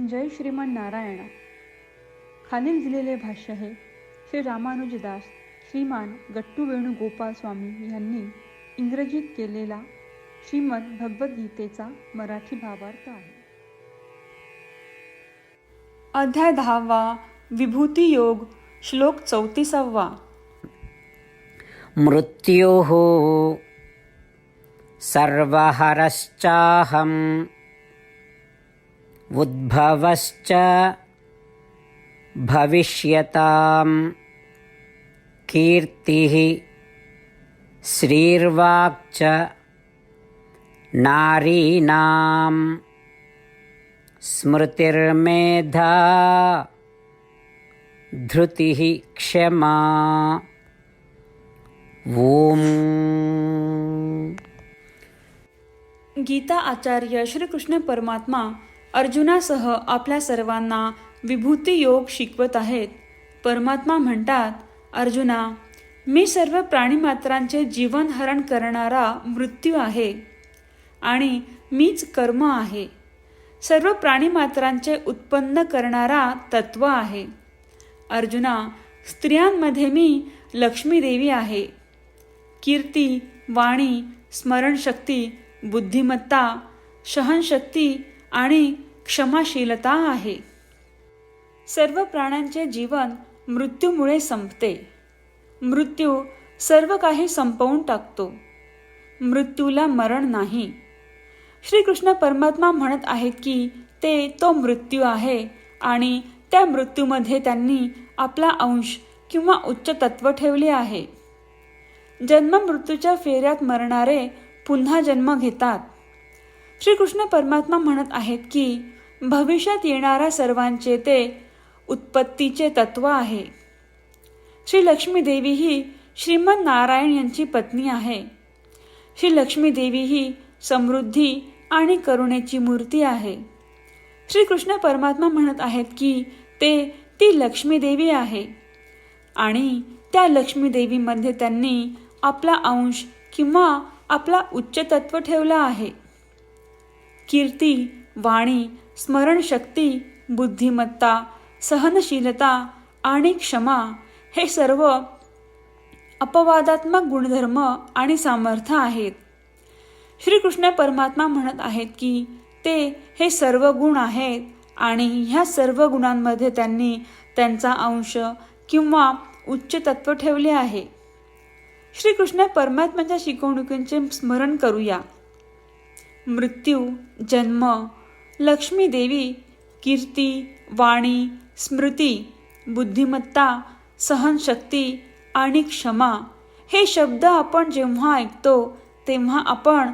जय श्रीमान नारायण. खालील दिलेले भाष्य हे श्री रामानुजदास श्रीमान गट्टू वेणुगोपाल स्वामी यांनी इंग्रजीत केलेला श्रीमद भगवद्गीतेचा मराठी भावार्थ आहे. अध्याय 10 विभूती योग, श्लोक 34. मृत्युः सर्वहरश्चाहम् उद्भवश्च भविष्यताम् कीर्तिः श्रीर्वाक्च नारीणाम् स्मृतिर्मेधा धृतिः क्षमा. ओम. गीता आचार्य श्रीकृष्ण परमात्मा अर्जुनासह आपल्या सर्वांना विभूती योग शिकवत आहेत. परमात्मा म्हणतात, अर्जुना, मी सर्व प्राणीमात्रांचे जीवनहरण करणारा मृत्यू आहे आणि मीच कर्म आहे. सर्व प्राणीमात्रांचे उत्पन्न करणारा तत्व आहे. अर्जुना, स्त्रियांमध्ये मी लक्ष्मी देवी आहे. कीर्ती, वाणी, स्मरणशक्ती, बुद्धिमत्ता, सहनशक्ती आणि क्षमाशीलता आहे. सर्व प्राण्यांचे जीवन मृत्यूमुळे संपते. मृत्यू सर्व काही संपवून टाकतो. मृत्यूला मरण नाही. श्रीकृष्ण परमात्मा म्हणत आहेत की तो मृत्यू आहे आणि त्या मृत्यूमध्ये त्यांनी आपला अंश किंवा उच्च तत्व ठेवले आहे. जन्म मृत्यूच्या फेऱ्यात मरणारे पुन्हा जन्म घेतात. श्रीकृष्ण परमात्मा म्हणत आहेत की भविष्यात येणाऱ्या सर्वांचे ते उत्पत्तीचे तत्व आहे. श्री लक्ष्मी देवी ही श्रीमन नारायण यांची पत्नी आहे. श्री लक्ष्मी देवी ही समृद्धी आणि करुणेची मूर्ती आहे. श्रीकृष्ण परमात्मा म्हणत आहेत की ती लक्ष्मी देवी आहे आणि त्या लक्ष्मी देवीमध्ये त्यांनी आपला अंश किंवा आपला उच्च तत्व ठेवला आहे. कीर्ती, वाणी, स्मरणशक्ती, बुद्धिमत्ता, सहनशीलता आणि क्षमा हे सर्व अपवादात्मक गुणधर्म आणि सामर्थ्य आहेत. श्रीकृष्ण परमात्मा म्हणत आहेत की हे सर्व गुण आहेत आणि ह्या सर्व गुणांमध्ये त्यांनी त्यांचा अंश किंवा उच्च तत्व ठेवले आहे. श्रीकृष्ण परमात्म्याच्या शिकवणुकींचे स्मरण करूया. मृत्यू, जन्म, लक्ष्मी देवी, कीर्ती, वाणी, स्मृती, बुद्धिमत्ता, सहनशक्ती आणि क्षमा हे शब्द आपण जेव्हा ऐकतो तेव्हा आपण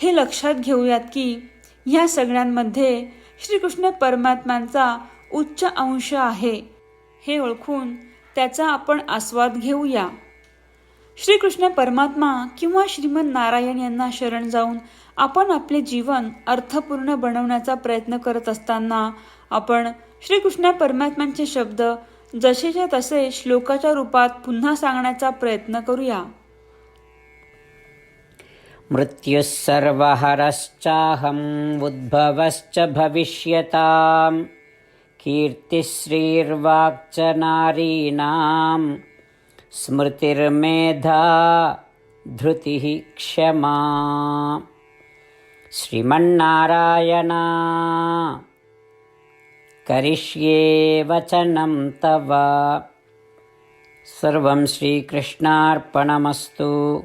हे लक्षात घेऊयात की ह्या सगळ्यांमध्ये श्रीकृष्ण परमात्म्यांचा उच्च अंश आहे. हे ओळखून त्याचा आपण आस्वाद घेऊया. श्रीकृष्ण परमात्मा किंवा श्रीमन नारायण यांना शरण जाऊन आपण आपले जीवन अर्थपूर्ण बनवण्याचा प्रयत्न करत असताना आपण श्रीकृष्ण परमात्म्यांचे शब्द जसेच्या तसे श्लोकाच्या रूपात पुन्हा सांगण्याचा प्रयत्न करूया. मृत्युः सर्वहरश्चाहम् उद्भवश्च भविष्यताम् कीर्तिश्रीर्वाक्च नारीणाम् स्मृतिर्मेधा धृतिः क्षमा. श्रीमन्नारायण करिष्ये वचनं तव. सर्वं श्रीकृष्णार्पणमस्तु.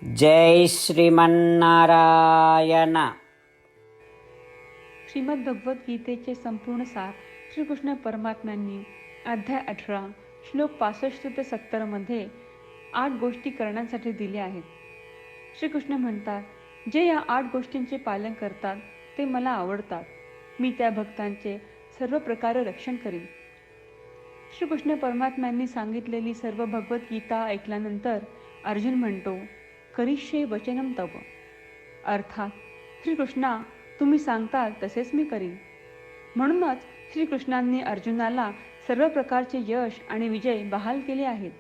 जय श्रीमन्नारायण. श्रीमद भगवद्गीतेचे संपूर्ण सार श्रीकृष्ण परमात्म्यांनी अध्याय 18 श्लोक 65 ते 70 मध्ये 8 गोष्टी करण्यासाठी दिल्या आहेत. श्रीकृष्ण म्हणतात, जे या 8 गोष्टींचे पालन करतात ते मला आवडतात. मी त्या भक्तांचे सर्व प्रकारे रक्षण करीन. श्रीकृष्ण परमात्म्यांनी सांगितलेली सर्व भगवद्गीता ऐकल्यानंतर अर्जुन म्हणतो, करिष्ये वचनं तव. अर्थात श्रीकृष्णा, तुम्ही सांगताल तसेच मी करीन. म्हणूनच श्रीकृष्णांनी अर्जुनाला सर्व प्रकारचे यश आणि विजय बहाल केले आहेत.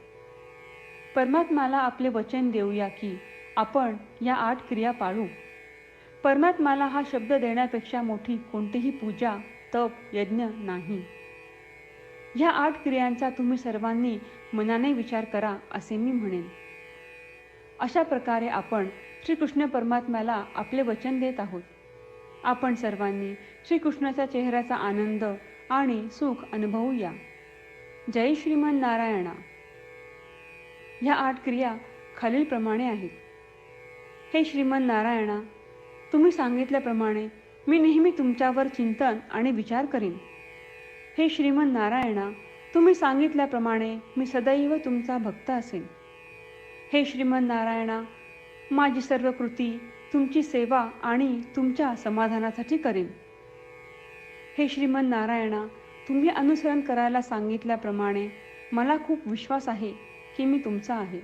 परमात्म्याला आपले वचन देऊया की आपण या 8 क्रिया पाळू. परमात्म्याला हा शब्द देण्यापेक्षा मोठी कोणतीही पूजा, तप, यज्ञ नाही. ह्या 8 क्रियांचा तुम्ही सर्वांनी मनाने विचार करा असे मी म्हणेन. अशा प्रकारे आपण श्रीकृष्ण परमात्म्याला आपले वचन देत आहोत. आपण सर्वांनी श्रीकृष्णाच्या चेहऱ्याचा आनंद आणि सुख अनुभवूया. जय श्रीमन नारायणा. ह्या 8 क्रिया खालीलप्रमाणे आहेत. हे श्रीमन नारायणा, तुम्ही सांगितल्याप्रमाणे मी नेहमी तुमच्यावर चिंतन आणि विचार करीन. हे श्रीमन नारायणा, तुम्ही सांगितल्याप्रमाणे मी सदैव तुमचा भक्त असेन. हे श्रीमन नारायणा, माझी सर्व कृती तुमची सेवा आणि तुमच्या समाधानासाठी करेन. हे श्रीमन नारायणा, तुम्ही अनुसरण करायला सांगितल्याप्रमाणे मला खूप विश्वास आहे की मी तुमचा आहे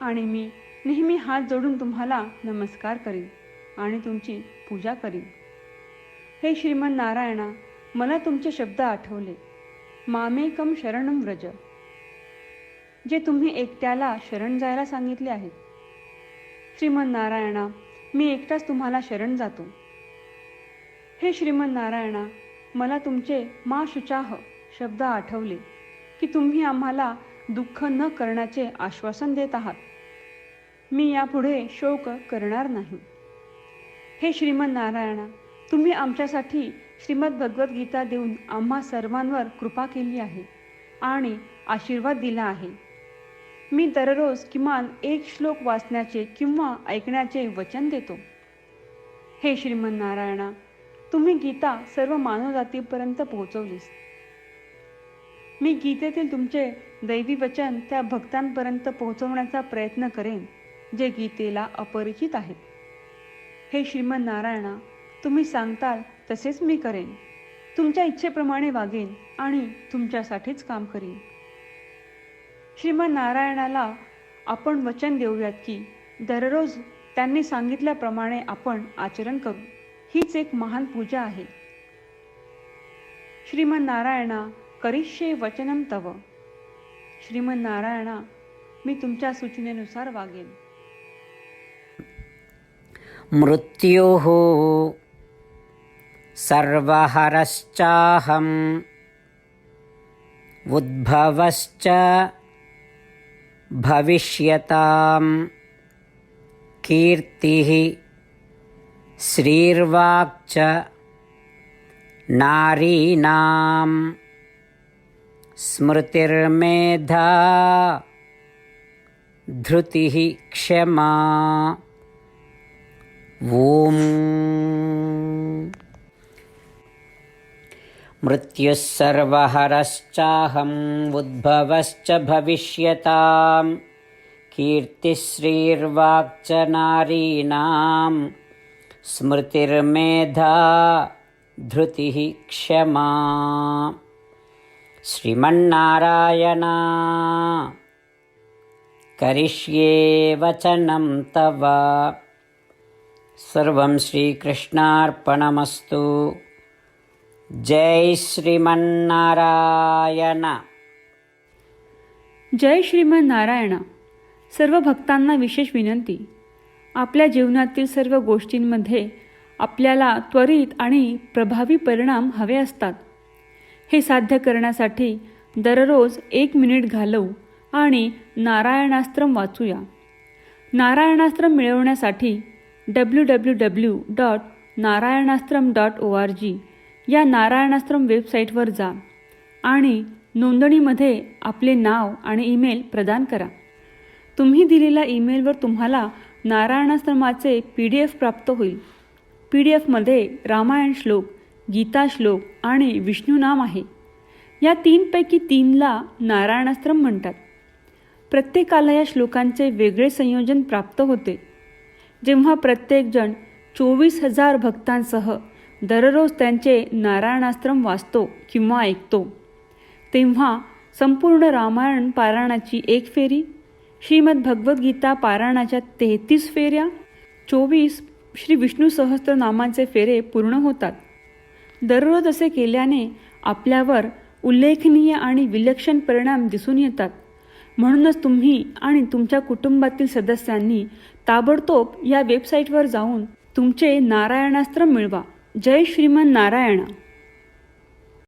आणि मी नेहमी हात जोडून तुम्हाला नमस्कार करीन आणि तुमची पूजा करीन. हे श्रीमन नारायणा, मला तुमचे शब्द आठवले. मामेकम शरणम व्रज, जे तुम्ही एकट्याला शरण जायला सांगितले आहेत. श्रीमन नारायणा, मी एकटाच तुम्हाला शरण जातो. हे श्रीमन नारायणा, मला तुमचे मा शुचाह शब्द आठवले की तुम्ही आम्हाला दुःख न करण्याचे आश्वासन देत आहात. मी यापुढे शोक करणार नाही. हे श्रीमन नारायणा, तुम्ही आमच्यासाठी श्रीमद भगवद्गीता देऊन आम्हा सर्वांवर कृपा केली आहे आणि आशीर्वाद दिला आहे. मी दररोज किमान 1 श्लोक वाचण्याचे किंवा ऐकण्याचे वचन देतो. हे श्रीमन नारायणा, तुम्ही गीता सर्व मानवजातीपर्यंत पोहोचवलीस. मी गीतेतील तुमचे दैवी वचन त्या भक्तांपर्यंत पोहोचवण्याचा प्रयत्न करेन जे गीतेला अपरिचित आहेत. हे श्रीमन नारायणा, तुम्ही सांगताल तसेच मी करेन. तुमच्या इच्छेप्रमाणे वागेन आणि तुमच्यासाठीच काम करीन. श्रीमन नारायणाला आपण वचन देऊयात की दररोज त्यांनी सांगितल्याप्रमाणे आपण आचरण करू. हीच एक महान पूजा आहे. श्रीमन नारायणा, करिष्ये वचनम तव. श्रीमन नारायणा, मी तुमच्या सूचनेनुसार वागेन. मृत्युः सर्वहरश्चाहम् उद्भवश्च भविष्यताम् कीर्तिः श्रीर्वाक्च नारीणां स्मृतिर्मेधा धृतिः क्षमा. ॐ मृत्युः सर्वहरश्चाहम् उद्भवश्च भविष्यताम् कीर्तिश्रीर्वाक्च नारीणां स्मृतिर्मेधा धृतिः क्षमा. श्रीमन्नारायणा, करिष्ये वचनं तव. सर्वं श्रीकृष्णार्पणमस्तु. जय श्रीमन्नारायण. जय श्रीमन नारायणा. सर्व भक्तांना विशेष विनंती. आपल्या जीवनातील सर्व गोष्टींमध्ये आपल्याला त्वरित आणि प्रभावी परिणाम हवे असतात. हे साध्य करण्यासाठी दररोज 1 मिनिट घालवू आणि नारायणास्त्रम वाचूया. नारायणास्त्रम मिळवण्यासाठी www.narayanaastram.org या नारायणास्त्रम वेबसाईटवर जा आणि नोंदणीमध्ये आपले नाव आणि ईमेल प्रदान करा. तुम्ही दिलेल्या ईमेलवर तुम्हाला नारायणास्त्रमाचे PDF प्राप्त होईल. PDFमध्ये रामायण श्लोक, गीता श्लोक आणि विष्णू नाम आहे. या 3पैकी 3ला नारायणास्त्रम म्हणतात. प्रत्येकाला या श्लोकांचे वेगळे संयोजन प्राप्त होते. जेव्हा प्रत्येकजण 24,000 भक्तांसह दररोज त्यांचे नारायणास्त्रम वाचतो किंवा ऐकतो, तेव्हा संपूर्ण रामायण पारायणाची 1 फेरी, श्रीमद भगवद्गीता पारायणाच्या 33 फेऱ्या, 24 श्री विष्णू सहस्त्रनामांचे फेरे पूर्ण होतात. दररोज असे केल्याने आपल्यावर उल्लेखनीय आणि विलक्षण परिणाम दिसून येतात. म्हणूनच तुम्ही आणि तुमच्या कुटुंबातील सदस्यांनी ताबडतोब या वेबसाईटवर जाऊन तुमचे नारायणास्त्र मिळवा. जय श्रीमन नारायण.